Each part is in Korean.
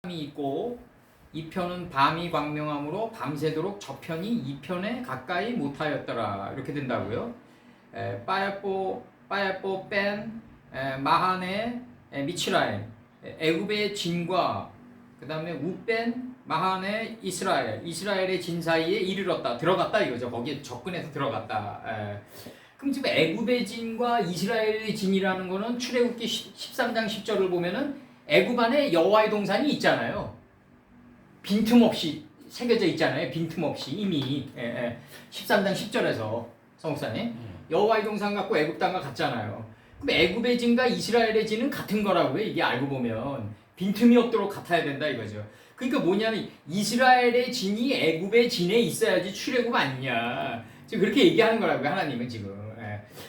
이 있고 이편은 밤이 광명함으로 밤새도록 저편이 이편에 가까이 못하였더라. 이렇게 된다고요. 빠야뽀 뺀 마하네 미츠라임 애굽의 진과 그 다음에 우뺀 마하네 이스라엘의 진 사이에 이르렀다. 들어갔다 이거죠. 거기에 접근해서 들어갔다. 그럼 지금 애굽의 진과 이스라엘의 진이라는 거는 출애굽기 13장 10절을 보면은 애굽 안에 여호와의 동산이 있잖아요. 빈틈없이 새겨져 있잖아요. 빈틈없이 이미 13장 10절에서 성목사님 여호와의 동산 갖고 애굽 땅과 같잖아요. 그럼 애굽의 진과 이스라엘의 진은 같은 거라고요. 이게 알고 보면 빈틈이 없도록 같아야 된다 이거죠. 그러니까 뭐냐면 이스라엘의 진이 애굽의 진에 있어야지 출애굽 아니냐. 지금 그렇게 얘기하는 거라고요. 하나님은 지금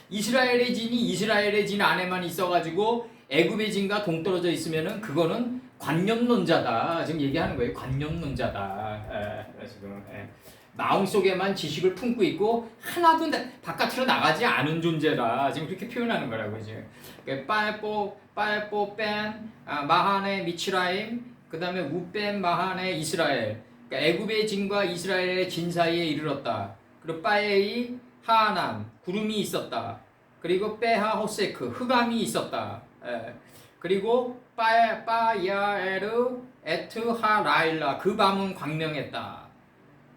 이스라엘의 진이 이스라엘의 진 안에만 있어가지고 애굽의 진과 동떨어져 있으면은 그거는 관념론자다. 지금 얘기하는 거예요. 관념론자다. 지금 마음속에만 지식을 품고 있고 하나도 바깥으로 나가지 않은 존재라. 지금 그렇게 표현하는 거라고요. 지금 빠에뽀 뺀 마하네 미츠라임 그 다음에 우뺀 마하네 이스라엘. 그러니까 애굽의 진과 이스라엘의 진 사이에 이르렀다. 그리고 빠에이 하남 구름이 있었다. 그리고 빼하 호세크 흑암이 있었다. 그리고 빠야에르 에트 하라일라 그 밤은 광명했다.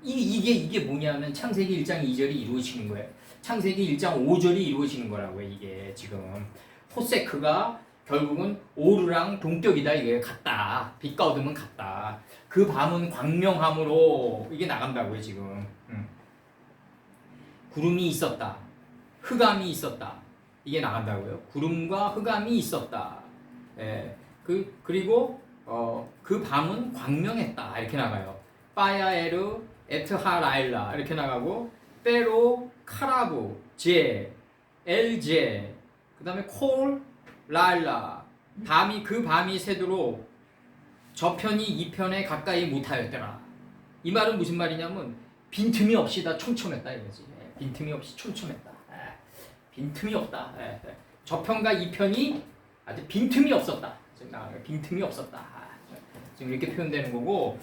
이게 뭐냐면 창세기 1장 2절이 이루어지는 거예요. 창세기 1장 5절이 이루어지는 거라고요. 이게 지금 호세크가 결국은 오르랑 동격이다. 이게 같다. 빛과 어둠은 같다. 그 밤은 광명함으로 이게 나간다고요. 지금 구름이 있었다. 흑암이 있었다. 이게 나간다고요. 구름과 흑암이 있었다. 그리고 그 밤은 광명했다. 이렇게 나가요. 빠야에르 에트하라일라 이렇게 나가고 빼로 카라부 제 엘제 그다음에 콜 라일라 그 밤이 새도록 저편이 이편에 가까이 못하였더라. 이 말은 무슨 말이냐면 빈틈이 없이 다 촘촘했다 이거지. 빈틈이 없이 촘촘했다. 빈틈이 없다. 저편과 이편이 아주 빈틈이 없었다. 빈틈이 없었다. 지금 이렇게 표현되는 거고,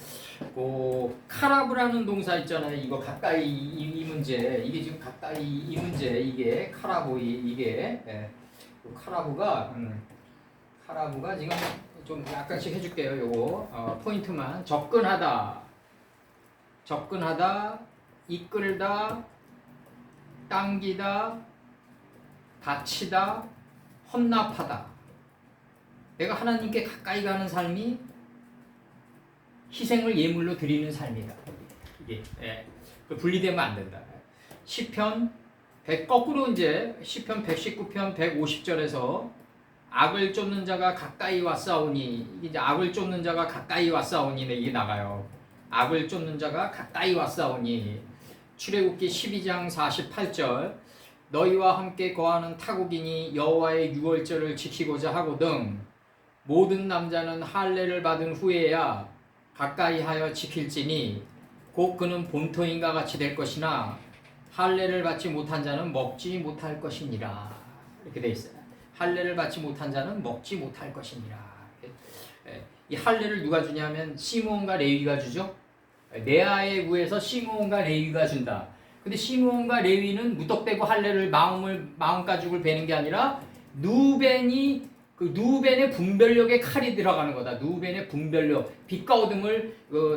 카라브라는 동사 있잖아요. 이거 가까이 이 문제, 이게 지금 가까이 이 문제, 이게 카라브 이게 카라브가 지금 좀 약간씩 해줄게요. 요거 포인트만 접근하다, 이끌다, 당기다, 다치다, 헌납하다. 내가 하나님께 가까이 가는 삶이 희생을 예물로 드리는 삶이다. 이게 분리되면 안 된다. 시편 100 거꾸로 이제 시편 119편 150절에서 악을 쫓는 자가 가까이 왔사오니 이제 악을 쫓는 자가 가까이 왔사오니 이게 나가요. 악을 쫓는 자가 가까이 왔사오니 출애굽기 12장 48절 너희와 함께 거하는 타국인이 여호와의 유월절을 지키고자 하거든 모든 남자는 할례를 받은 후에야 가까이 하여 지킬지니 곧 그는 본토인과 같이 될 것이나 할례를 받지 못한 자는 먹지 못할 것이니라. 이렇게 돼 있어요. 할례를 받지 못한 자는 먹지 못할 것이니라. 이 할례를 누가 주냐면 시므온과 레위가 주죠. 레아의 구에서 시므온과 레위가 준다. 근데 시므온과 레위는 무턱대고 할례를 마음 가죽을 베는 게 아니라 누벤의 분별력에 칼이 들어가는 거다. 누벤의 분별력, 빛과 어둠을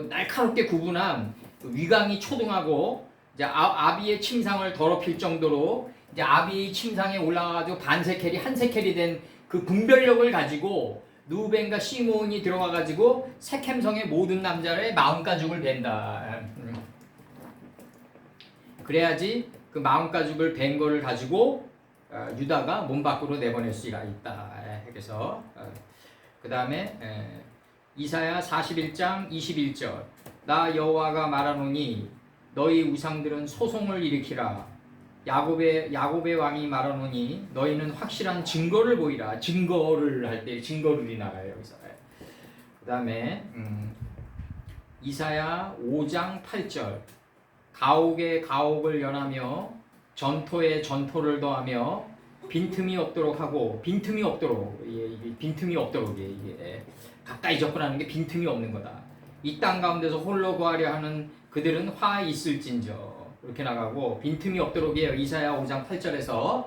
날카롭게 구분한 위강이 초등하고 이제 아비의 침상을 더럽힐 정도로 이제 아비의 침상에 올라가가지고 반 세켈이 한 세켈이 된 그 분별력을 가지고 누벤과 시므온이 들어가가지고 세켐성의 모든 남자의 마음 가죽을 벤다. 그래야지 그 마음 가죽을 벤 거를 가지고 유다가 몸 밖으로 내보낼 수 있다. 그래서 그 다음에 이사야 41장 21절 나 여호와가 말하노니 너희 우상들은 소송을 일으키라. 야곱의 왕이 말하노니 너희는 확실한 증거를 보이라. 증거를 할 때 증거를 나가요 여기서. 그 다음에 이사야 5장 8절 가옥에 가옥을 연하며 전토에 전토를 더하며 빈틈이 없도록 하고 빈틈이 없도록 이게 가까이 접근하는 게 빈틈이 없는 거다. 이 땅 가운데서 홀로 거하려 하는 그들은 화 있을진저. 이렇게 나가고 빈틈이 없도록 해요. 이사야 5장 8절에서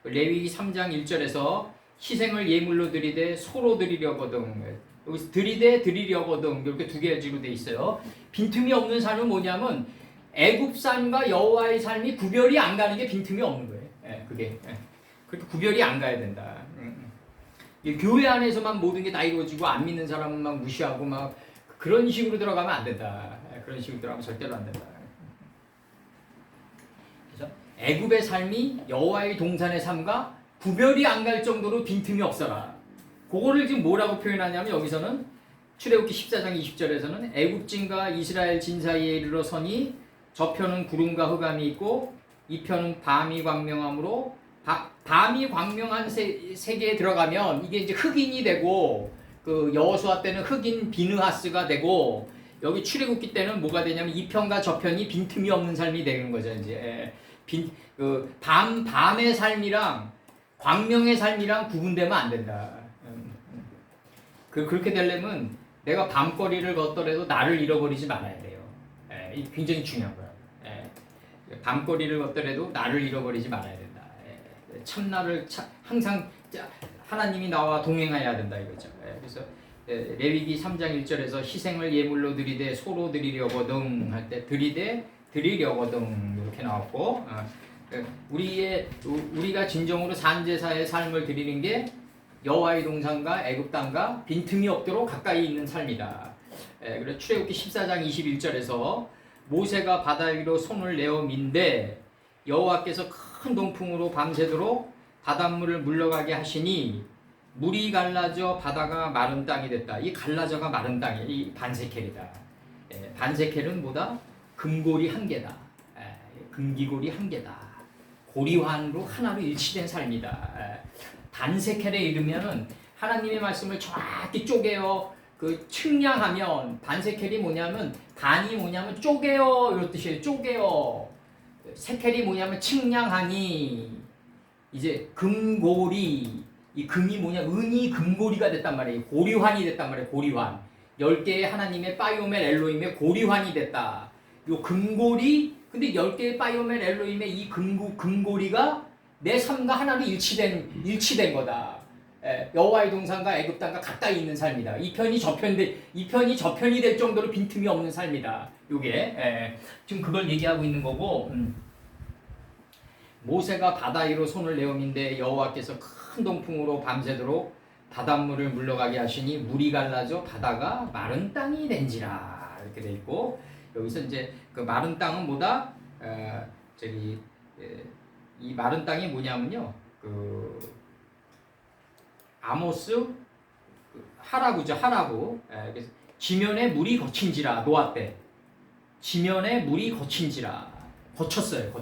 레위기 3장 1절에서 희생을 예물로 드리되 소로 드리려거든. 여기서 드리되 드리려거든 이렇게 두 개지로 돼 있어요. 빈틈이 없는 삶은 뭐냐면 애굽 삶과 여호와의 삶이 구별이 안 가는 게 빈틈이 없는 거예요. 그게 그렇게 구별이 안 가야 된다. 교회 안에서만 모든 게 다 이루어지고 안 믿는 사람은 막 무시하고 막 그런 식으로 들어가면 안 된다. 그런 식으로 들어가면 절대로 안 된다. 그래서 애굽의 삶이 여호와의 동산의 삶과 구별이 안 갈 정도로 빈틈이 없어라. 그거를 지금 뭐라고 표현하냐면 여기서는 출애굽기 14장 20절에서는 애굽진과 이스라엘 진 사이에 이르러 서니 저편은 구름과 흑암이 있고 이편은 밤이 광명함으로 밤이 광명한 세계에 들어가면 이게 이제 흑인이 되고 그 여호수아 때는 흑인 비느하스가 되고 여기 출애굽기 때는 뭐가 되냐면 이편과 저편이 빈틈이 없는 삶이 되는 거죠. 이제 밤의 삶이랑 광명의 삶이랑 구분되면 안 된다. 그렇게 되려면 내가 밤거리를 걷더라도 나를 잃어버리지 말아야 돼요. 이게 굉장히 중요한 거야. 밤거리를 걷더라도 나를 잃어버리지 말아야 된다. 참나를 항상 하나님이 나와 동행해야 된다 이거죠. 그래서 레위기 3장 1절에서 희생을 예물로 드리되 소로 드리려거든 할 때 드리되 드리려거든 이렇게 나왔고 우리가 진정으로 산제사의 삶을 드리는 게 여호와의 동산과 애굽 땅과 빈틈이 없도록 가까이 있는 삶이다. 그래서 출애굽기 14장 21절에서 모세가 바다 위로 손을 내어 민데 여호와께서 큰 동풍으로 밤새도록 바닷물을 물러가게 하시니 물이 갈라져 바다가 마른 땅이 됐다. 이 갈라져가 마른 땅이 이 반세켈이다. 반세켈은 뭐다? 금고리 한 개다. 금기고리 한 개다. 고리환으로 하나로 일치된 삶이다. 반세켈에 이르면은 하나님의 말씀을 정확히 쪼개어 그 측량하면 반세켈이 뭐냐면 반이 뭐냐면 쪼개어 이런 뜻이에요. 쪼개어. 세켈이 뭐냐면 측량하니 이제 금고리 이 금이 뭐냐 은이 금고리가 됐단 말이에요. 고리환이 됐단 말이에요. 고리환 10개의 하나님의 파이오멜 엘로힘의 고리환이 됐다. 요 금고리 근데 10개의 파이오멜 엘로힘의 이 금고리가 내 삶과 하나로 일치된 거다. 여호와의 동산과 애굽 땅과 가까이 있는 삶이다. 이 편이 저편이 될 정도로 빈틈이 없는 삶이다. 요게 지금 그걸 얘기하고 있는 거고 모세가 바다 위로 손을 내어민데 여호와께서 큰 동풍으로 밤새도록 바닷물을 물러가게 하시니 물이 갈라져 바다가 마른 땅이 된지라 이렇게 돼 있고 여기서 이제 그 마른 땅은 뭐다? 이 마른 땅이 뭐냐면요 그 아모스 하라구죠. 하라구. 그래서 지면에 물이 거친지라 노아 때 지면에 물이 거쳤어요.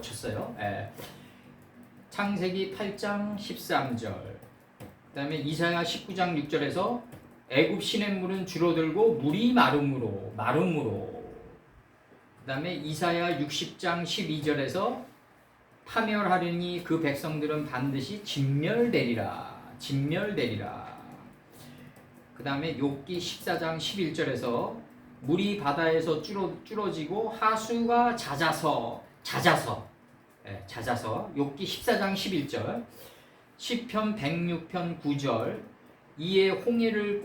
창세기 8장 13절 그 다음에 이사야 19장 6절에서 애굽 시냇물은 줄어들고 물이 마름으로 그 다음에 이사야 60장 12절에서 파멸하려니 그 백성들은 반드시 진멸되리라. 그 다음에 욥기 14장 11절에서 물이 바다에서 줄어지고 하수가 잦아서 욥기 14장 11절 시편 106편 9절 이에 홍해를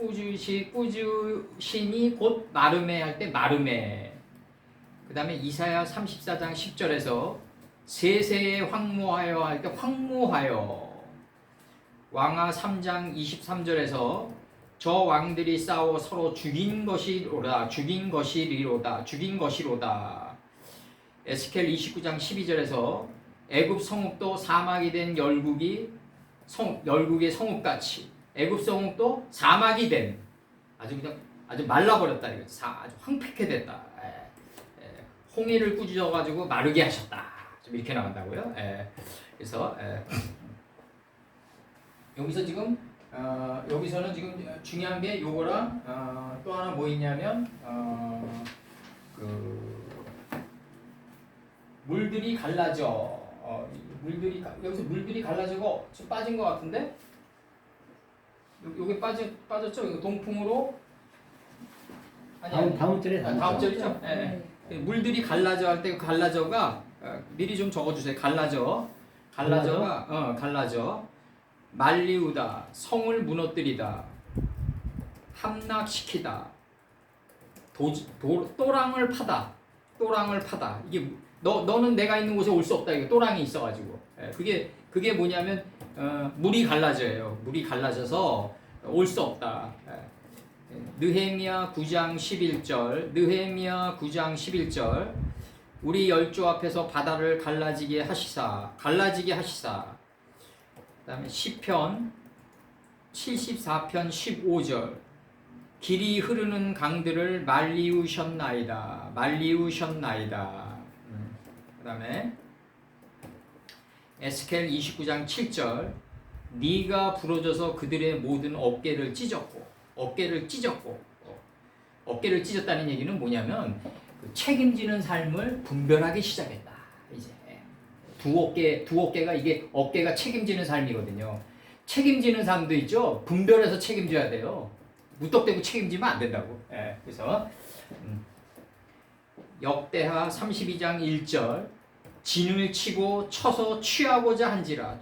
꾸주시니 곧 마르메 할 때 마르메 그 다음에 이사야 34장 10절에서 세세에 황무하여 할 때 황무하여 왕하 3장 23절에서 저 왕들이 싸워 서로 죽인 것이로다 에스겔 29장 12절에서 애굽 성읍도 사막이 된 열국의 성읍같이 애굽 성읍도 사막이 된 아주 말라버렸다 이거지. 아주 황폐케 됐다. 홍해를 꾸짖어가지고 마르게 하셨다. 좀 이렇게 나간다고요. 그래서 여기서는 지금 중요한 게 요거랑 또 하나 뭐 있냐면 물들이 갈라져. 여기서 물들이 갈라지고 좀 빠진 것 같은데? 요게 빠졌죠? 동풍으로 다음 절에 다음 절이죠. 예. 물들이 갈라져 할 때 갈라져가 미리 좀 적어주세요. 갈라져. 말리우다, 성을 무너뜨리다, 함락시키다, 또랑을 파다. 이게 너는 내가 있는 곳에 올 수 없다. 이거 또랑이 있어가지고. 그게 뭐냐면 물이 갈라져요. 물이 갈라져서 올 수 없다. 느헤미야 9장 11절. 우리 열조 앞에서 바다를 갈라지게 하시사. 그다음에 시편 74편 15절. 길이 흐르는 강들을 말리우셨나이다. 그다음에 에스겔 29장 7절. 네가 부러져서 그들의 모든 어깨를 찢었고. 어깨를 찢었다는 얘기는 뭐냐면 그 책임지는 삶을 분별하기 시작했다. 이제 두 어깨가 이게 어깨가 책임지는 삶이거든요. 책임지는 삶도 있죠. 분별해서 책임져야 돼요. 무턱대고 책임지면 안 된다고. 그래서 역대하 32장 1절. 진을 치고 쳐서 취하고자 한지라.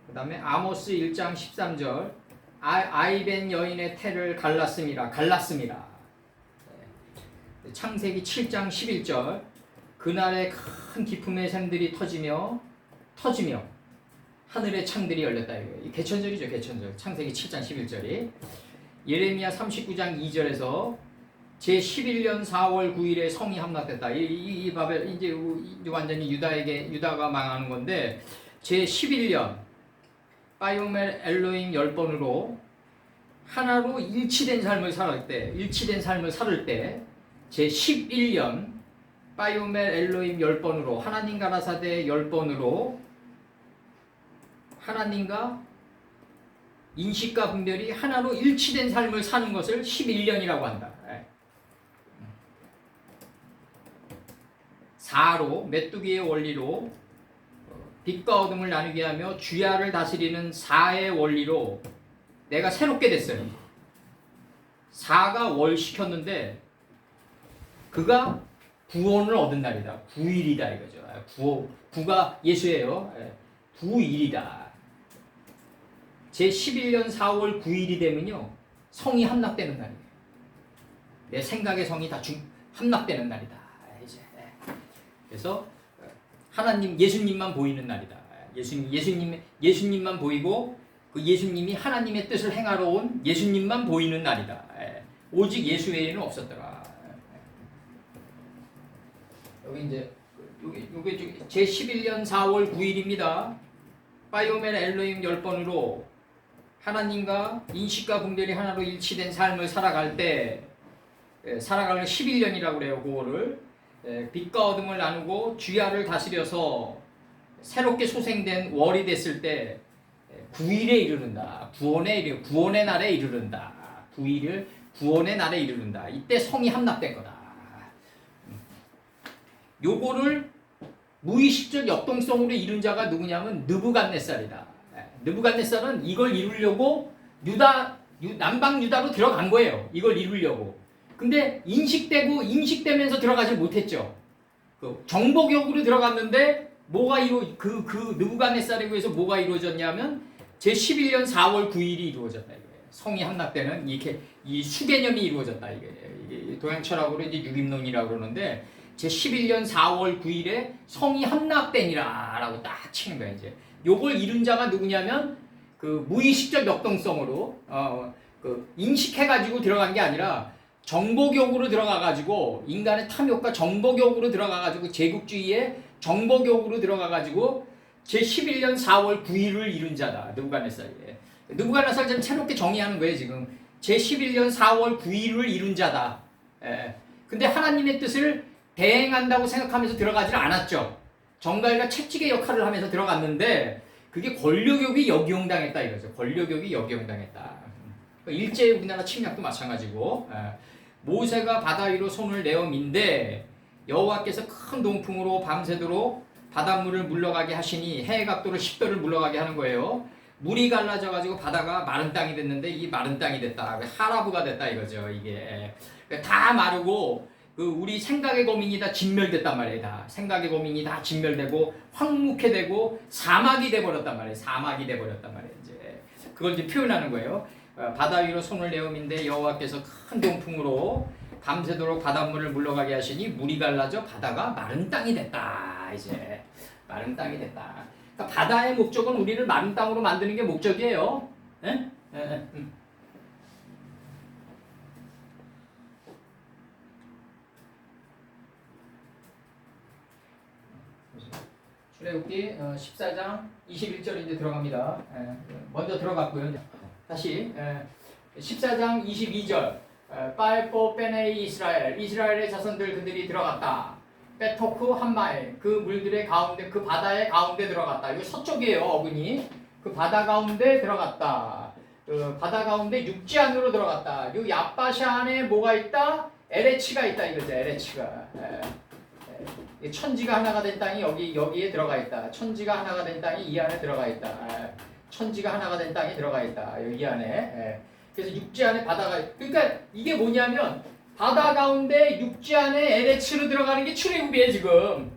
그 다음에 아모스 1장 13절. 아이벤 여인의 태를 갈랐습니다. 창세기 7장 11절. 그날에 큰 기품의 샘들이 터지며 하늘의 창들이 열렸다. 이거 개천절이죠. 개천절. 창세기 7장 11절이. 예레미야 39장 2절에서 제11년 4월 9일에 성이 함락됐다. 이 바벨 이제 완전히 유다가 망하는 건데 제11년 바이오멜 엘로임 10번으로 하나로 일치된 삶을 살을 때 제11년 바이오멜 엘로임 10번으로 하나님 가라사대 10번으로 하나님과 인식과 분별이 하나로 일치된 삶을 사는 것을 11년이라고 한다. 4로 메뚜기의 원리로 빛과 어둠을 나누게 하며 주야를 다스리는 4의 원리로 내가 새롭게 됐어요. 4가 월시켰는데 그가 구원을 얻은 날이다. 9일이다 이거죠. 9가 예수예요. 9일이다. 제11년 4월 9일이 되면요. 성이 함락되는 날이에요. 내 생각의 성이 다 함락되는 날이다. 이제. 그래서 하나님 예수님만 보이는 날이다. 예수님만 보이고 그 예수님이 하나님의 뜻을 행하러 온 예수님만 보이는 날이다. 오직 예수 외에는 없었더라. 여기 이제 요게 제11년 4월 9일입니다. 바이오멜 엘로임 10번으로 하나님과 인식과 분별이 하나로 일치된 삶을 살아갈 11년이라고 그래요. 그거를 빛과 어둠을 나누고 주야를 다스려서 새롭게 소생된 월이 됐을 때 9일에 이르른다. 구원의 날에 이르른다. 9일을 구원의 날에 이르른다. 이때 성이 함락된 거다. 요거를 무의식적 역동성으로 이룬 자가 누구냐면 느부갓네살이다. 느부갓네살은 이걸 이루려고 남방 유다로 들어간 거예요. 이걸 이루려고. 근데 인식되면서 들어가지 못했죠. 정복역으로 들어갔는데 그 느부갓네살에 의해서 뭐가 이루어졌냐면 제11년 4월 9일이 이루어졌다 이거예요. 성이 함락되는 이 수개념이 이루어졌다 이게 도양 철학으로 이제 유림론이라고 그러는데 제11년 4월 9일에 성이 함락되니라라고 딱 치는 거예요. 이제 요걸 이룬 자가 누구냐면 그 무의식적 역동성으로 인식해가지고 들어간 게 아니라 정복욕으로 들어가가지고 인간의 탐욕과 정복욕으로 들어가가지고 제국주의의 정복욕으로 들어가가지고 제11년 4월 9일을 이룬 자다. 느부갓네살이에요. 느부갓네살 좀 새롭게 정의하는 거예요. 지금 제11년 4월 9일을 이룬 자다. 근데 하나님의 뜻을 대행한다고 생각하면서 들어가지는 않았죠. 정갈과 채찍의 역할을 하면서 들어갔는데 그게 권력욕이 역이용당했다 이거죠. 권력욕이 역이용당했다. 일제 우리나라 침략도 마찬가지고 모세가 바다 위로 손을 내어 민데 여호와께서 큰 동풍으로 밤새도록 바닷물을 물러가게 하시니 해의 각도로 10도를 물러가게 하는 거예요. 물이 갈라져 가지고 바다가 마른 땅이 됐는데 이 마른 땅이 됐다. 하라브가 됐다 이거죠. 이게 다 마르고 그 우리 생각의 거민이 다 진멸됐단 말이에요. 다 생각의 거민이 다 진멸되고 황무케되고 사막이 돼 버렸단 말이에요. 사막이 돼 버렸단 말이에요. 이제 그걸 이제 표현하는 거예요. 바다 위로 손을 내음인데 여호와께서 큰 동풍으로 밤새도록 바닷물을 물러가게 하시니 물이 갈라져 바다가 마른 땅이 됐다. 이제 마른 땅이 됐다. 그러니까 바다의 목적은 우리를 마른 땅으로 만드는 게 목적이에요. 에? 출애굽기 14장 21절 이제 들어갑니다. 먼저 들어갔고요. 다시 14장 22절 빨포 페네이 이스라엘의 자손들 그들이 들어갔다. 베토크 한마엘 그 물들의 가운데 그 바다의 가운데 들어갔다. 이거 서쪽이에요. 어근이 그 바다 가운데 들어갔다. 그 바다 가운데 육지 안으로 들어갔다. 이 야바샤 안에 뭐가 있다? 에레치가 있다 이거죠. 에레치가 천지가 하나가 된 땅이 여기에 들어가 있다. 천지가 하나가 된 땅이 이 안에 들어가 있다. 천지가 하나가 된 땅이 들어가 있다. 이 안에. 그래서 육지 안에 바다가 그러니까 이게 뭐냐면 바다 가운데 육지 안에 에레츠로 들어가는 게 출애굽이에요 지금.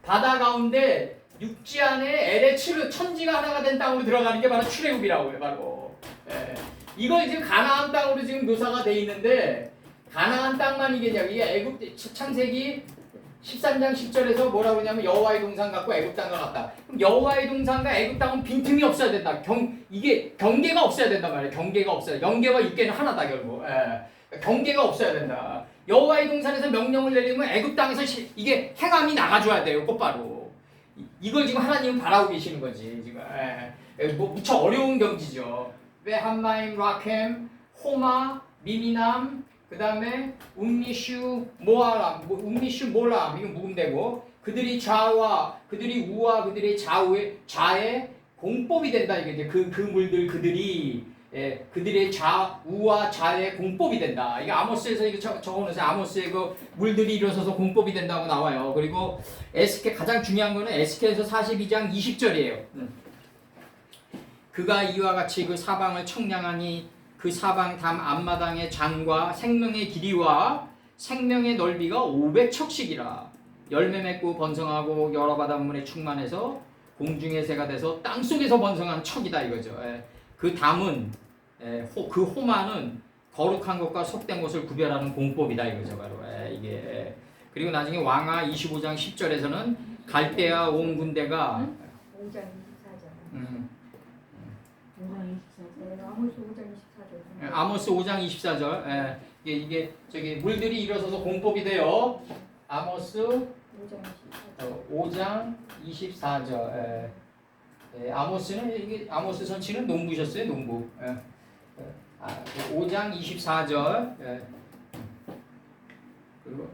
바다 가운데 육지 안에 에레츠로 천지가 하나가 된 땅으로 들어가는 게 바로 출애굽이라고 해요. 바로. 이걸 지금 가나안 땅으로 지금 묘사가 돼 있는데 가나안 땅만 이게냐 이게 애굽 창세기 13장 10절에서 뭐라고 그러냐면 여호와의 동산 같고 애굽 땅과 같다. 그럼 여호와의 동산과 애굽 땅은 빈틈이 없어야 된다. 이게 경계가 없어야 된단 말이에요. 경계가 없어야. 영계와 육계는 하나다 결국. 경계가 없어야 된다. 여호와의 동산에서 명령을 내리면 애굽 땅에서 이게 행함이 나가줘야 돼요. 곧바로. 이걸 지금 하나님은 바라고 계시는 거지 지금. 뭐 무척 어려운 경지죠. 왜 한마임, 라켐, 호마, 미미남 그 다음에 운미슈 모아람, 운미슈 몰람 이건 묵음되고 그들이 좌와 그들이 우와 그들이 좌의 공법이 된다 이게 이제 그 물들 그들이 그들의 우와 좌의 공법이 된다. 이게 아모스에서 이거 적어놓으세요. 아모스의 그 물들이 일어서서 공법이 된다고 나와요. 그리고 에스겔 가장 중요한 거는 에스겔에서 42장 20절이에요. 그가 이와 같이 그 사방을 청량하니 그 사방 담 앞마당의 장과 생명의 길이와 생명의 넓이가 500척씩이라 열매 맺고 번성하고 여러 바닷물에 충만해서 공중의 새가 돼서 땅속에서 번성한 척이다 이거죠. 그 담은 그 호마는 거룩한 것과 속된 것을 구별하는 공법이다 이거죠. 바로 이게 그리고 나중에 왕하 25장 10절에서는 갈대아 온 군대가 5장 24절. 5장 24절. 아모스 5장 24절. 아모스 5장 24절. 이게 저기 물들이 일어서서 공법이 돼요. 아모스 5장 24절. 아모스는 이게 아모스 선치는 농부셨어요. 농부. 5장 24절. 그리고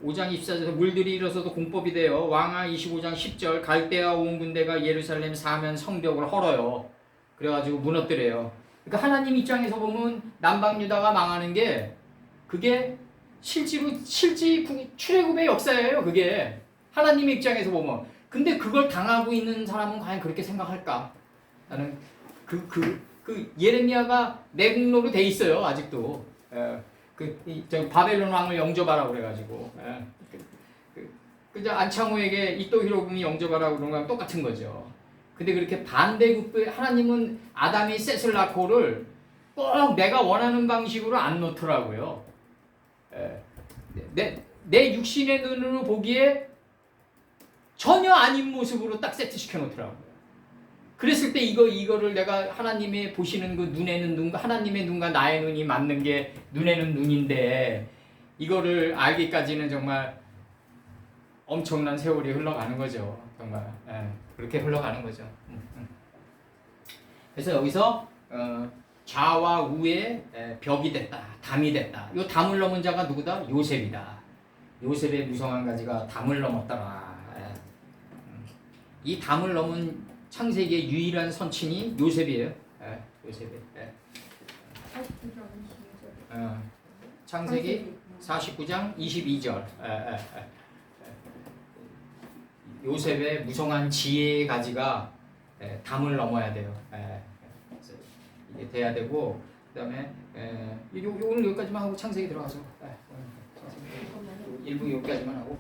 5장 24절에서 물들이 일어서도 공법이 돼요. 왕하 25장 10절 갈대아 온 군대가 예루살렘 사면 성벽을 헐어요. 그래가지고 무너뜨려요. 그러니까 하나님 입장에서 보면 남방 유다가 망하는 게 그게 실제 출애굽의 역사예요. 그게 하나님의 입장에서 보면. 근데 그걸 당하고 있는 사람은 과연 그렇게 생각할까? 나는 그 예레미야가 내국노로 돼 있어요. 아직도. 저 바벨론 왕을 영접하라고 그래가지고. 그저 안창호에게 이또 히로부미 영접하라고 그런 거랑 똑같은 거죠. 근데 그렇게 반대급부에 하나님은 아담이 셋을 낳고를 꼭 내가 원하는 방식으로 안 놓더라고요. 내 육신의 눈으로 보기에 전혀 아닌 모습으로 딱 세트시켜 놓더라고요. 그랬을 때 이거를 내가 하나님의 보시는 그 눈에는 눈과 하나님의 눈과 나의 눈이 맞는 게 눈에는 눈인데 이거를 알기까지는 정말 엄청난 세월이 흘러가는 거죠. 정말 그렇게 흘러가는 거죠. 그래서 여기서 좌와 우의 벽이 됐다, 담이 됐다. 이 담을 넘은 자가 누구다? 요셉이다. 요셉의 무성한 가지가 담을 넘었더라. 이 담을 넘은 창세기의 유일한 선친이 요셉이에요. 요셉이. 49장 22절. 창세기 49장 22절. 요셉의 무성한 지혜의 가지가 담을 넘어야 돼요. 그래서 이게 돼야 되고 그다음에 오늘 여기까지만 하고 창세기 들어가서 오늘 창세기 일부 여기까지만 하고.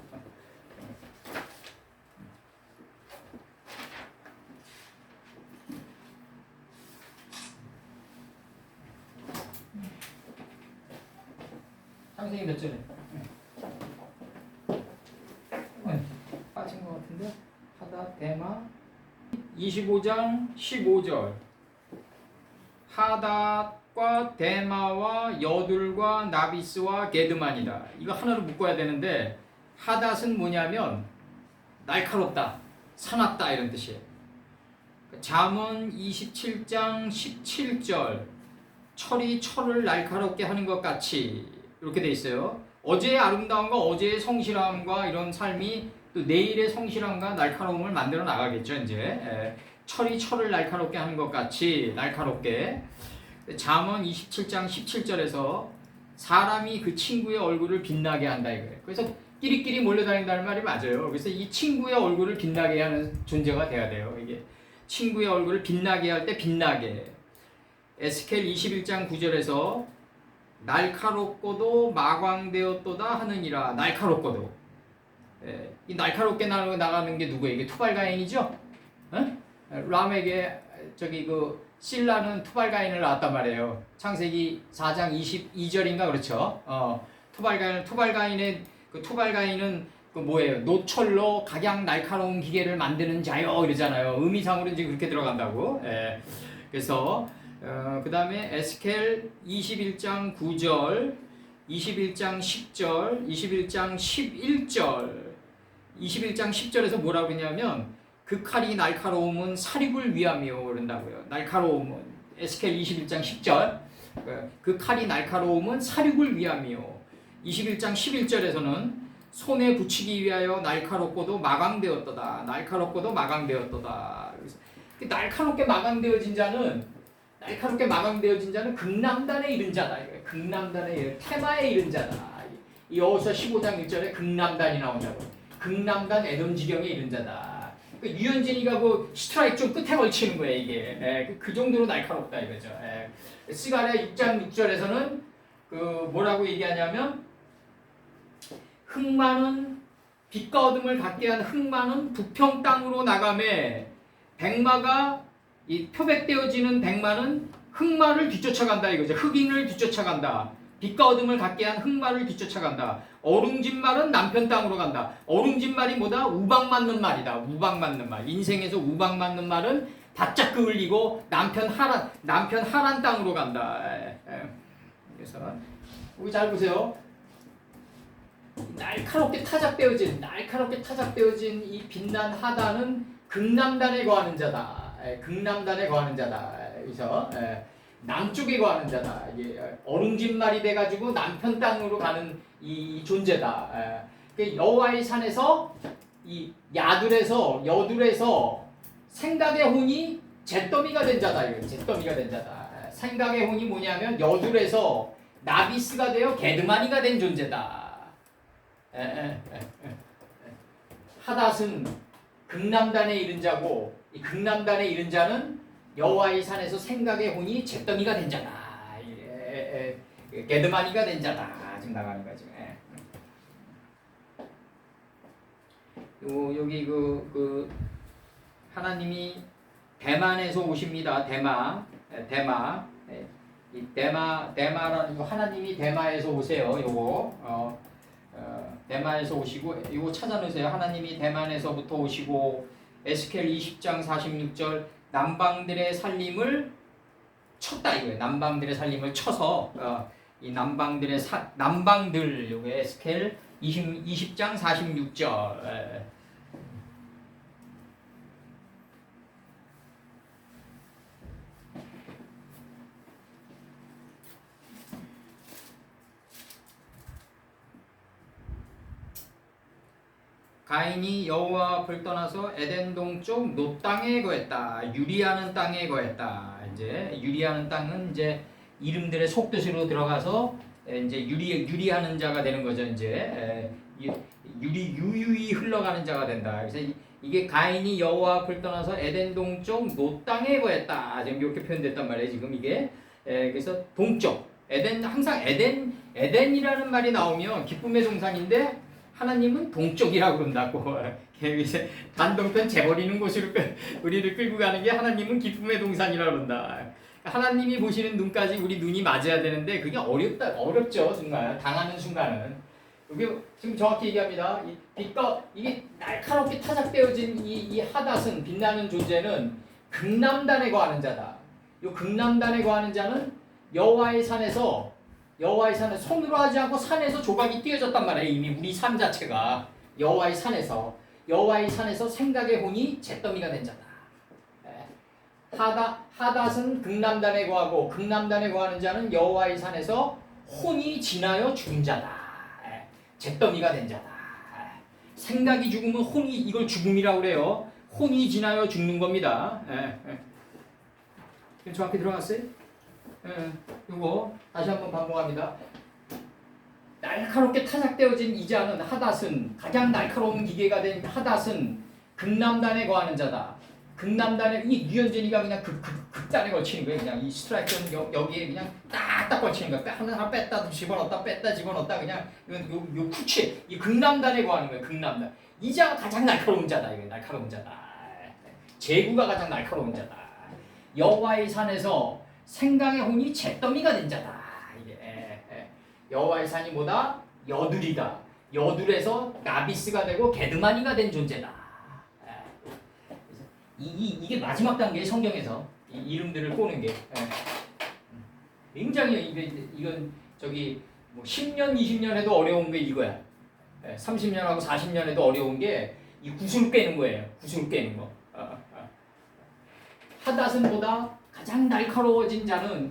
창세기 몇 절에? 빠진 것 같은데 하다 대마 25장 15절 하닷과 대마와 여둘과 나비스와 게드만이다. 이거 하나로 묶어야 되는데 하닷은 뭐냐면 날카롭다, 사납다 이런 뜻이에요. 잠언 27장 17절 철이 철을 날카롭게 하는 것 같이 이렇게 돼 있어요. 어제의 아름다움과 어제의 성실함과 이런 삶이 또 내일의 성실함과 날카로움을 만들어 나가겠죠. 이제 철이 철을 날카롭게 하는 것 같이 날카롭게. 잠언 27장 17절에서 사람이 그 친구의 얼굴을 빛나게 한다 이거예요. 그래서 끼리끼리 몰려다닌다는 말이 맞아요. 그래서 이 친구의 얼굴을 빛나게 하는 존재가 돼야 돼요. 이게 친구의 얼굴을 빛나게 할 때 빛나게. 에스겔 21장 9절에서 날카롭고도 마광되었도다 하느니라. 날카롭고도. 이 날카롭게 나가는 게 누구예요? 이게 투발가인이죠? 람에게 저기 그 실라는 투발가인을 낳았단 말이에요. 창세기 4장 22절인가 그렇죠? 투발가인의 그 투발가인은 그 뭐예요? 노철로 각양 날카로운 기계를 만드는 자요 이러잖아요. 의미상으로는 이제 그렇게 들어간다고. 그래서 그 다음에 에스겔 21장 9절, 21장 10절, 21장 11절, 21장 10절에서 뭐라고 했냐면 그 칼이 날카로움은 살입을 위함이요 그런다고요. 날카로움은 에스겔 21장 10절 그 칼이 날카로움은 살입을 위함이요. 21장 11절에서는 손에 붙이기 위하여 날카롭고도 마강되었도다. 날카롭고도 마강되었도다. 날카롭게 마강되어진 자는 극남단에 이른 자다. 극남단에 테마에 이른 자다. 이 여호수아 15장 1절에 극남단이 나온다고. 극남단 에돔지경에 이른 자다. 유현진이가 그 스트라이크 좀 끝에 걸치는 거예요 이게. 그 정도로 날카롭다 이거죠. 스가랴 6장 6절에서는 그 뭐라고 얘기하냐면 흙마는 빛과 어둠을 갖게 한 흙마는 부평 땅으로 나가매 백마가 이 표백되어지는 백마는 흑마를 뒤쫓아간다 이거죠. 흑인을 뒤쫓아간다. 빛과 어둠을 갖게 한 흑마를 뒤쫓아간다. 어룽진말은 남편 땅으로 간다. 어룽진말이 뭐다? 우박 맞는 말이다. 우박 맞는 말. 인생에서 우박 맞는 말은 바짝 그을리고 남편 하란 땅으로 간다. 그래서 여기 잘 보세요. 날카롭게 타작되어진 이 빛난 하단은 극남단에 거하는 자다. 극남단에 거하는 자다. 그래서 남쪽에 거하는 자다. 어룽진말이 돼가지고 남편 땅으로 가는 이 존재다. 여호와의 산에서 이 여둘에서 생각의 혼이 잿더미가 된 자다. 잿더미가 된 자다. 생각의 혼이 뭐냐면 여둘에서 나비스가 되어 게드마니가 된 존재다. 하닷은 극남단에 이른 자고 이 극남단에 이른 자는 여호와의 산에서 생각의 혼이 잿더미가 된 자다. 게드마니가 된 자다. 지금 나가는 거지. 여기 그 하나님이 대만에서 오십니다. 이 대마라는 거 하나님이 대마에서 오세요. 요거 대마에서 오시고 이거 찾아놓으세요. 하나님이 대만에서부터 오시고 에스겔 20장 46절 남방들의 살림을 쳤다 이거예요. 남방들의 살림을 쳐서 이 남방들 요게 에스겔 20장 46절 가인이 여호와 앞을 떠나서 에덴 동쪽 노 땅에 거했다. 유리하는 땅에 거했다. 이제 유리하는 땅은 이제 이름들의 속뜻으로 들어가서 이제 유리하는 자가 되는 거죠. 이제 유유히 흘러가는 자가 된다. 그래서 이게 가인이 여호와 앞을 떠나서 에덴 동쪽 노 땅에 거했다. 지금 이렇게 표현됐단 말이에요. 지금 이게 그래서 동쪽 항상 에덴이라는 말이 나오면 기쁨의 동산인데 하나님은 동쪽이라고 그런다고. 이제 단동편 재버리는 곳으로 우리를 끌고 가는 게 하나님은 기쁨의 동산이라고 그런다. 하나님이 보시는 눈까지 우리 눈이 맞아야 되는데 그게 어렵죠. 정말 당하는 순간은. 이게 지금 정확히 얘기합니다. 이게 날카롭게 타작되어진 이 하닷은 빛나는 존재는 극남단에 거하는 자다. 이 극남단에 거하는 자는 여호와의 산에서 손으로 하지 않고 산에서 조각이 띄어졌단 말이에요. 이미 우리 삶 자체가 여호와의 산에서 생각의 혼이 잿더미가 된 자다. 하닷은 극남단에 거하고 극남단에 거하는 자는 여호와의 산에서 혼이 지나여 죽은 자다. 잿더미가 된 자다. 생각이 죽으면 혼이 이걸 죽음이라고 그래요. 혼이 지나여 죽는 겁니다. 정확히 들어갔어요? 이거 다시 한번 반복합니다. 날카롭게 타작되어진 이 자는 하닷은 가장 날카로운 기계가 된 하닷은 극남단에 거하는 자다. 극남단에 이 유현진이가 그냥 극단에 걸치는 거예요. 그냥 이 스트라이크는 여기에 그냥 딱딱 걸치는 거야. 하나 뺐다 집어넣었다 뺐다 집어넣었다 그냥 요 쿠치 이 극남단에 거하는 거예요. 극남단. 이 자가 가장 날카로운 자다. 이거 날카로운 자다. 제구가 가장 날카로운 자다. 여호와의 산에서 생각의 혼이 잿더미가 된 자다. 이게 여호와의 산이 뭐다? 여둘이다. 여둘에서 나비스가 되고 게드마니가 된 존재다. 이게 마지막 단계의 성경에서 이 이름들을 꼬는 게 굉장히 이건 저기 뭐 10년 20년 해도 어려운 게 이거야. 30년하고 40년 해도 어려운 게 이 구슬 깨는 거예요. 구슬 깨는 거. 하닷은 보다 가장 날카로워진 자는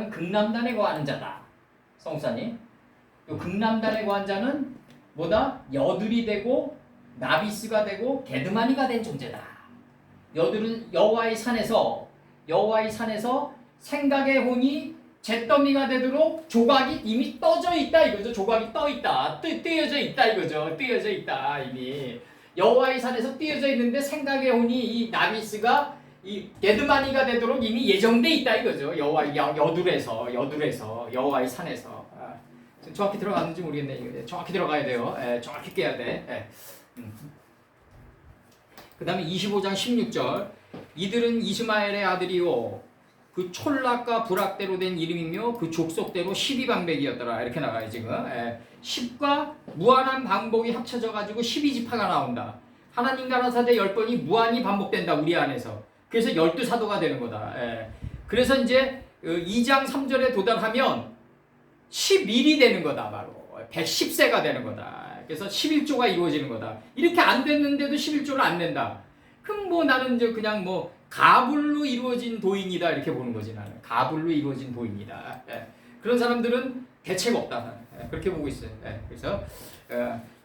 극남단에 거하는 자다. 성사님. 요 극남단에 거한 자는 뭐다? 여둘이 되고 나비스가 되고 게드마니가 된 존재다. 여둘은 여호와의 산에서 생각의 혼이 잿더미가 되도록 조각이 이미 떠져 있다 이거죠. 조각이 떠 있다. 띄어져 있다 이거죠. 띄어져 있다 이미. 여호와의 산에서 띄어져 있는데 생각의 혼이 이 나비스가 이 게드마니가 되도록 이미 예정돼 있다 이거죠. 여둘에서 여호와의 산에서. 정확히 들어갔는지 모르겠네. 정확히 들어가야 돼요. 정확히 깨야 돼. 그 다음에 25장 16절 이들은 이스마엘의 아들이요 그 촐락과 부락대로 된 이름이며 그 족속대로 12방백이었더라. 이렇게 나가요 지금. 10과 무한한 방법이 합쳐져 가지고 12지파가 나온다. 하나님 가라사대 10번이 무한히 반복된다 우리 안에서. 그래서 12사도가 되는 거다. 그래서 이제 2장 3절에 도달하면 11이 되는 거다. 바로 110세가 되는 거다. 그래서 11조가 이루어지는 거다. 이렇게 안 됐는데도 11조를 안 낸다. 그럼 뭐 나는 이제 그냥 뭐 가불로 이루어진 도인이다 이렇게 보는 거지 나는. 가불로 이루어진 도인이다. 그런 사람들은 대책 없다. 그렇게 보고 있어요. 그래서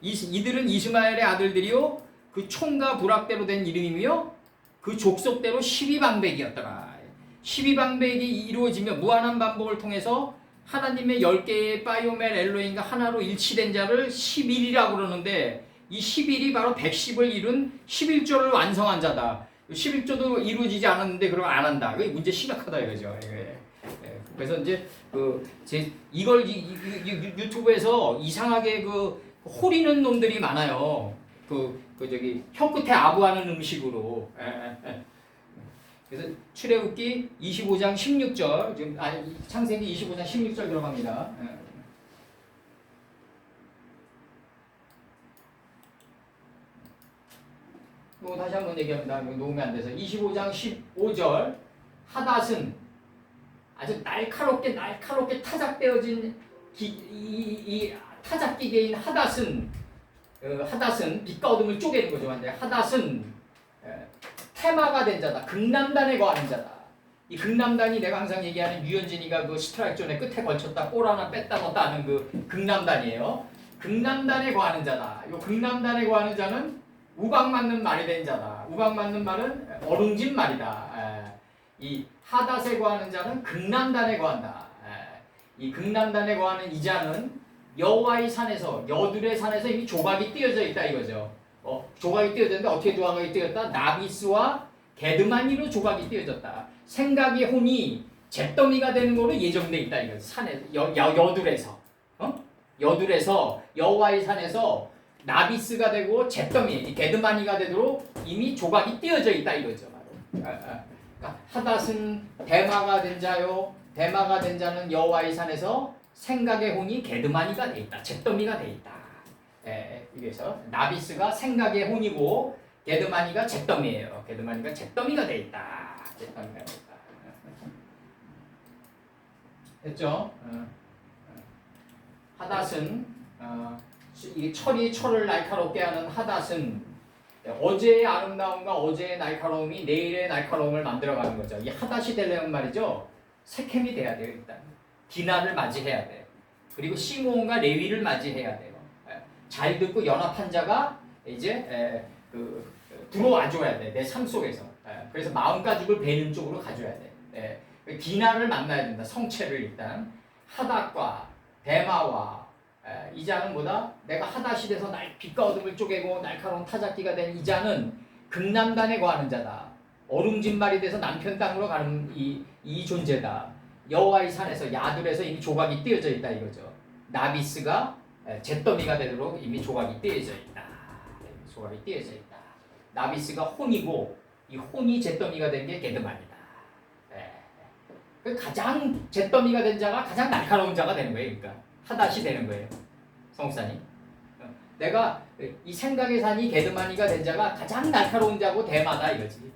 이들은 이스마엘의 아들들이요 그 총과 부락대로 된 이름이며 그 족속대로 12방백이었더라. 12방백이 이루어지며 무한한 반복을 통해서 하나님의 10개의 바이오멜 엘로힘과 하나로 일치된 자를 11이라고 그러는데 이 11이 바로 110을 이룬 11조를 완성한 자다. 11조도 이루어지지 않았는데 그럼 안 한다. 그게 문제 심각하다 이거죠. 그래서 이제 이걸 유튜브에서 이상하게 호리는 놈들이 많아요. 저기 혀 끝에 아부하는 음식으로. 그래서 출애굽기 25장 16절 지금 창세기 25장 16절 들어갑니다. 또 다시 한번 얘기합니다. 녹음이 안 돼서 25장 15절 하닷은 아주 날카롭게 타작되어진 이 타작기계인 하닷은 빛과 어둠을 쪼개는 거죠. 하닷은 테마가 된 자다. 극남단에 거하는 자다. 이 극남단이 내가 항상 얘기하는 유현진이가 그 스트라이크 존의 끝에 걸쳤다 볼 하나 뺐다 넣었다 하는 그 극남단이에요. 극남단에 거하는 자다. 이 극남단에 거하는 자는 우박 맞는 말이 된 자다. 우박 맞는 말은 어룽진 말이다. 이 하닷에 거하는 자는 극남단에 거한다. 이 극남단에 거하는 이 자는 여호와의 산에서 여둘의 산에서 이미 조각이 띄어져 있다 이거죠. 조각이 띄어졌는데 어떻게 조각이 띄어졌다? 나비스와 게드마니로 조각이 띄어졌다. 생각의 혼이 잿더미가 되는 거로 예정돼 있다 이거. 산에 여둘에서 여둘에서 여호와의 산에서 나비스가 되고 잿더미 게드마니가 되도록 이미 조각이 띄어져 있다 이거죠. 그러니까 하닷은 대마가 된 자요. 대마가 된 자는 여호와의 산에서 생각의 혼이 게드마니가 돼 있다. 잿더미가 돼 있다. 여기서 나비스가 생각의 혼이고 게드마니가 잿더미예요. 게드마니가 잿더미가 돼 있다. 잿더미가 돼 있다. 됐죠? 하닷은 이 철을 날카롭게 하는 하닷은 어제의 아름다움과 어제의 날카로움이 내일의 날카로움을 만들어가는 거죠. 이 하닷이 되려면 말이죠. 세켐이 돼야 돼요. 일단 디나를 맞이해야 돼. 그리고 시므온과 레위를 맞이해야 돼요. 잘 듣고 연합한 자가 이제 들어와 줘야 돼. 내 삶 속에서. 그래서 마음가짐을 베는 쪽으로 가줘야 돼. 디나를 만나야 된다. 성체를 일단 하닷과 대마와 이 자는 뭐다? 내가 하닷이 돼서 빛과 어둠을 쪼개고 날카로운 타작기가 된 이 자는 극남단에 거하는 자다. 어룽진말이 돼서 남편 땅으로 가는 이 존재다. 여호와의 산에서 야둘에서 이미 조각이 띄어져 있다 이거죠. 나비스가 잿더미가 되도록 이미 조각이 띄어져 있다. 조각이 띄어져 있다. 나비스가 혼이고 이 혼이 잿더미가 된 게 게드만이다. 가장 잿더미가 된 자가 가장 날카로운 자가 되는 거예요. 그러니까 하닷이 되는 거예요. 성산이. 내가 이 생각의 산이 게드마니가 된 자가 가장 날카로운 자고 대마다 이거지.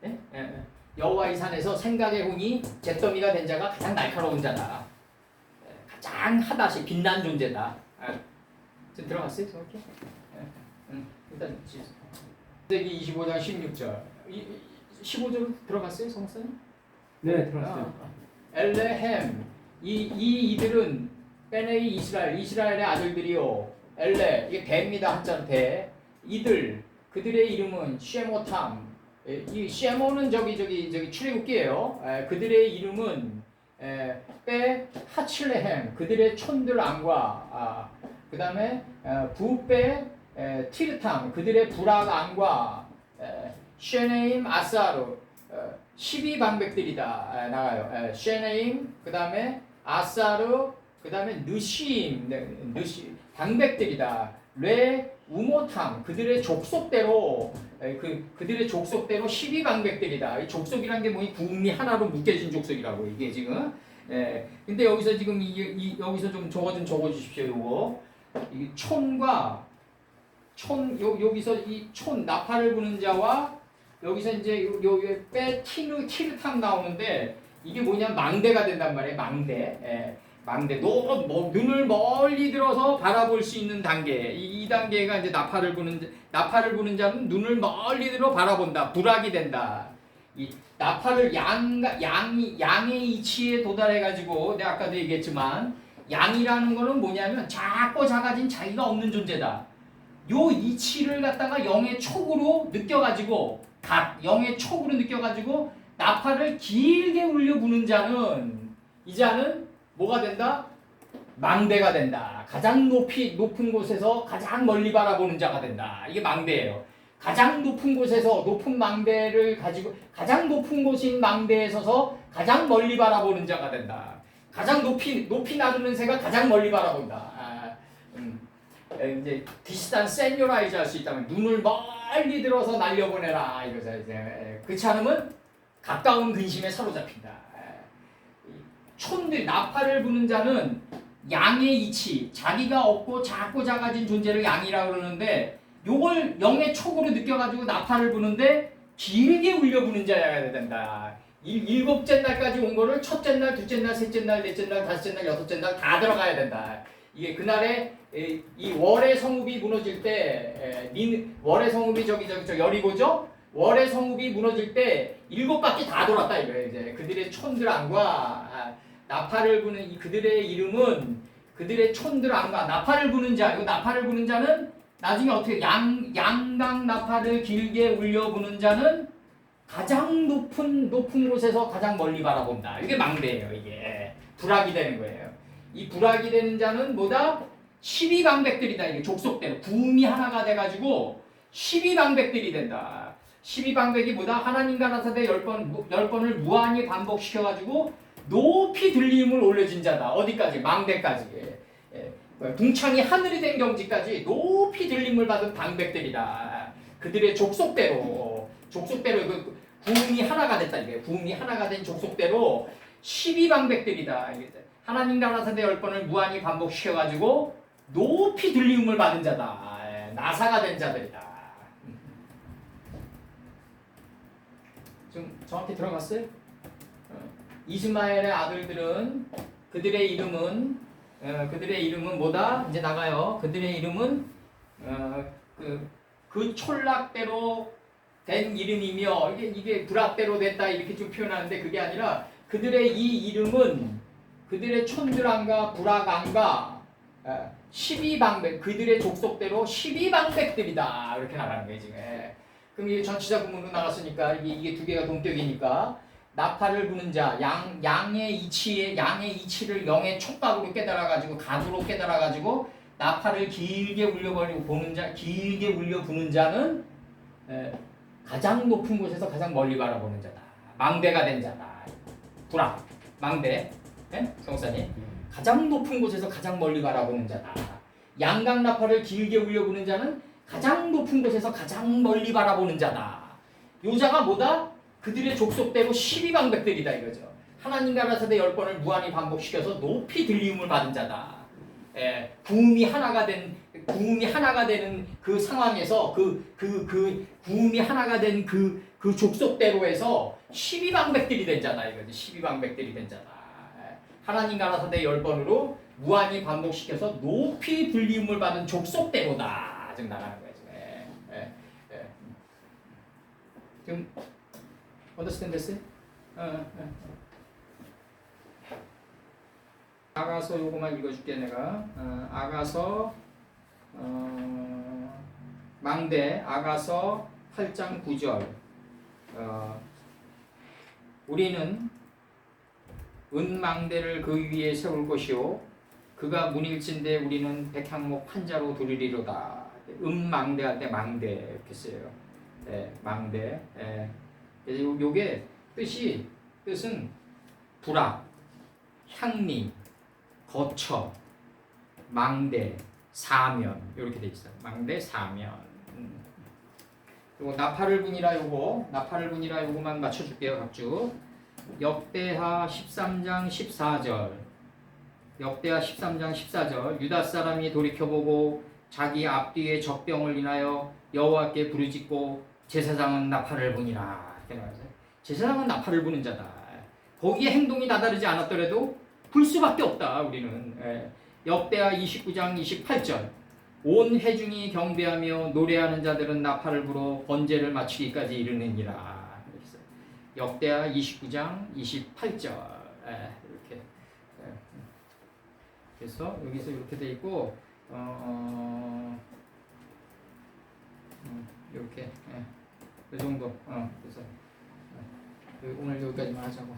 네? 여호와의 산에서 생각의 혼이 잿더미가 된 자가 가장 날카로운 자다. 가장 하닷이 빛난 존재다. 지금 들어갔어요? 정확히? 일단 세기 25장 16절 15절 들어갔어요? 성산이? 네, 들었어요. 엘레헴 이들은 베네이 이스라엘의 아들들이요. 엘레 이게 대입니다. 한자로 대. 이들 그들의 이름은 쉐모탐. 이 쉐모는 저기 출애굽기예요. 그들의 이름은 빼 하칠레헴 그들의 촌들 안과 그다음에 부빼 티르탐 그들의 부락 안과 쉐네임 아사루 12방백들이다 나가요. 쉐네임 그다음에 아사루 그다음에 느심 방백들이다. 레 우모탐 그들의 족속대로 그들의 족속대로 12방백들이다. 이 족속이란 게 뭐니 구음이 하나로 묶여진 족속이라고 이게 지금. 근데 여기서 지금 여기서 좀 적어 주십시오. 요거 이 촌과 여기서 이 촌 나팔을 부는 자와 여기서 이제 여기 빼 티르탐 나오는데 이게 뭐냐 망대가 된단 말이에요. 망대. 눈을 멀리 들어서 바라볼 수 있는 단계. 이 단계가 이제 나팔을 부는 자는 눈을 멀리 들어 바라본다. 부락이 된다. 이 나팔을 양의 이치에 도달해 가지고 내가 아까도 얘기했지만 양이라는 거는 뭐냐면 작고 작아진 자기가 없는 존재다. 요 이치를 갖다가 영의 촉으로 느껴가지고 영의 촉으로 느껴가지고 나팔을 길게 울려 부는 자는 이 자는 뭐가 된다? 망대가 된다. 가장 높은 곳에서 가장 멀리 바라보는 자가 된다. 이게 망대예요. 가장 높은 곳에서 높은 망대를 가지고 가장 높은 곳인 망대에 서서 가장 멀리 바라보는 자가 된다. 가장 높이 나르는 새가 가장 멀리 바라본다. 이제 디스탄 세뇨라이즈 할 수 있다면 눈을 멀리 들어서 날려보내라 이거죠. 이제 그렇지 않으면 가까운 근심에 사로잡힌다. 촌들 나팔을 부는 자는 양의 이치 자기가 없고 작고 작아진 존재를 양이라고 그러는데 요걸 영의 촉으로 느껴가지고 나팔을 부는데 길게 울려 부는 자여야 된다. 일곱째 날까지 온 거를 첫째 날, 둘째 날, 셋째 날, 넷째 날, 다섯째 날, 여섯째 날 다 들어가야 된다. 이게 그날에 이 월의 성읍이 무너질 때 월의 성읍이 저 여리고죠. 월의 성읍이 무너질 때 7바퀴 다 돌았다 이거예요. 이제 그들의 촌들 안과 나팔을 부는 그들의 이름은 그들의 촌들 안과 나팔을 부는 자. 이 나팔을 부는 자는 나중에 어떻게 양강 나팔을 길게 울려 부는 자는 가장 높은 곳에서 가장 멀리 바라본다. 이게 망대예요. 이게 불악이 되는 거예요. 이 불악이 되는 자는 뭐다? 12방백들이다. 이게 족속대로 구음이 하나가 돼가지고 12방백들이 된다. 12방백이 뭐다? 하나님과 나사대 10번을 무한히 반복시켜가지고 높이 들림을 올려준 자다. 어디까지? 망대까지. 궁창이 하늘이 된 경지까지 높이 들림을 받은 방백들이다. 그들의 족속대로 그 구음이 하나가 됐다. 이게 구음이 하나가 된 족속대로 12방백들이다. 하나님과 나사대 10번을 무한히 반복시켜가지고 높이 들림을 받은 자다. 나사가 된 자들이다. 좀 정확히 들어갔어요? 이스마엘의 아들들은 그들의 이름은 뭐다? 이제 나가요. 그들의 이름은 그 촌락대로 된 이름이며 이게 불악대로 됐다 이렇게 좀 표현하는데 그게 아니라 그들의 이 이름은 그들의 촌드랑과 불악왕과 12방백 그들의 족속대로 12방백들이다 이렇게 나가는 거예요 지금. 그럼 이게 전치사 구문으로 나갔으니까 이게 두 개가 동격이니까 나팔을 부는 자 양의 이치를 영의 촉각으로 깨달아가지고 각으로 깨달아가지고 나팔을 길게 울려버리고 길게 울려 부는 자는 가장 높은 곳에서 가장 멀리 바라보는 자다. 망대가 된 자다. 불악 망대 성사님 가장 높은 곳에서 가장 멀리 바라보는 자다. 양각 나팔을 길게 울려 부는 자는 가장 높은 곳에서 가장 멀리 바라보는 자다. 요 자가 뭐다? 그들의 족속대로 12방백들이다 이거죠. 하나님과 나사대 10번을 무한히 반복시켜서 높이 들림을 받은 자다. 구음이 하나가 되는 그 상황에서 그 구음이 하나가 된 그 족속대로에서 12방백들이 된 자다 이거죠. 12방백들이 된 자다. 하나님과 나사대 10번으로 무한히 반복시켜서 높이 들림을 받은 족속대로다. 지금 나가는 거예요. 지금 understand 됐어요? 아가서 요거만 읽어줄게 내가. 아가서 망대 아가서 8장 9절. 우리는 은망대를 그 위에 세울 것이요 그가 문일진데 우리는 백향목 판자로 두리리로다. 망대 할 때 망대 이렇게 써요. 망대. 요게 뜻은 불악, 향리, 거처, 망대, 사면 이렇게 돼 있어요. 망대, 사면. 요거 나팔을 분이라 요거만 맞춰줄게요. 각주. 역대하 13장 14절. 역대하 13장 14절. 유다 사람이 돌이켜보고 자기 앞뒤에 적병을 인하여 여호와께 부르짖고 제사장은 나팔을 부니라. 제사장은 나팔을 부는 자다. 거기에 행동이 다다르지 않았더라도 불 수밖에 없다. 우리는. 역대하 29장 28절. 온 회중이 경배하며 노래하는 자들은 나팔을 불어 번제를 마치기까지 이르느니라. 역대하 29장 28절. 이렇게. 그래서 여기서 이렇게 돼 있고 이렇게 이 정도. 그래서 오늘 여기까지만 하자고.